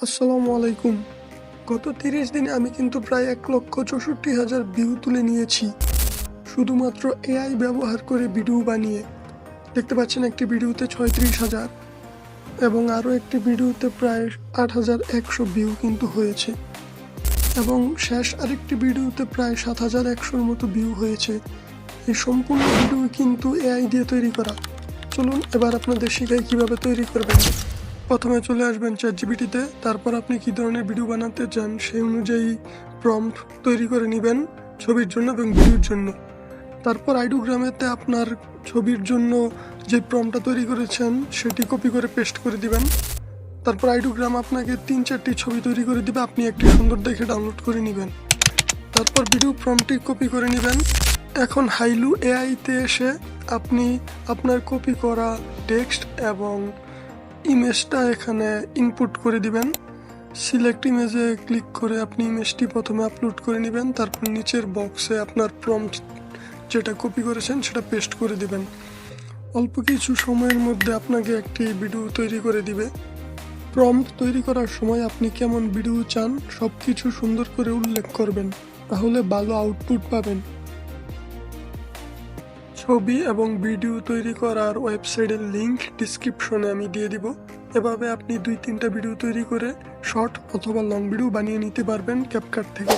আসসালামু আলাইকুম। গত 30 দিনে আমি কিন্তু প্রায় 1,64,000 ভিউ তুলে নিয়েছি, শুধুমাত্র এআই ব্যবহার করে ভিডিও বানিয়ে। দেখতে পাচ্ছেন একটি ভিডিওতে 36,000 এবং আরও একটি ভিডিওতে প্রায় 8,100 ভিউ কিন্তু হয়েছে, এবং শেষ আরেকটি ভিডিওতে প্রায় 7,100-র মতো ভিউ হয়েছে। এই সম্পূর্ণ ভিডিও কিন্তু এআই দিয়ে তৈরি করা। চলুন এবার আপনাদের শেখাই কীভাবে তৈরি করবেন। প্রথমে চলে আসবেন চ্যাটজিপিটিতে, তারপর আপনি কী ধরনের ভিডিও বানাতে চান সেই অনুযায়ী প্রম্পট তৈরি করে নেবেন ছবির জন্য এবং ভিডিওর জন্য। তারপর আইডোগ্রামেতে আপনার ছবির জন্য যে প্রম্পটটা তৈরি করেছেন সেটি কপি করে পেস্ট করে দিবেন। তারপর আইডোগ্রাম আপনাকে 3-4টি ছবি তৈরি করে দিবে, আপনি একটি সুন্দর দেখে ডাউনলোড করে নেবেন। তারপর ভিডিও প্রম্পটটি কপি করে নেবেন। এখন হাইলু এআইতে এসে আপনি আপনার কপি করা টেক্সট এবং ইমেজটা এখানে ইনপুট করে দিবেন। সিলেক্ট ইমেজে ক্লিক করে আপনি ইমেজটি প্রথমে আপলোড করে নেবেন, তারপর নিচের বক্সে আপনার প্রম্পট যেটা কপি করেছেন সেটা পেস্ট করে দিবেন। অল্প কিছু সময়ের মধ্যে আপনাকে একটি ভিডিও তৈরি করে দিবে। প্রম্পট তৈরি করার সময় আপনি কেমন ভিডিও চান সব কিছু সুন্দর করে উল্লেখ করবেন, তাহলে ভালো আউটপুট পাবেন। ছবি এবং ভিডিও তৈরি করার ওয়েবসাইটের লিংক ডিসক্রিপশনে আমি দিয়ে দিব। এভাবে আপনি 2-3টা ভিডিও তৈরি করে শর্ট অথবা লং ভিডিও বানিয়ে নিতে পারবেন ক্যাপকাট থেকে।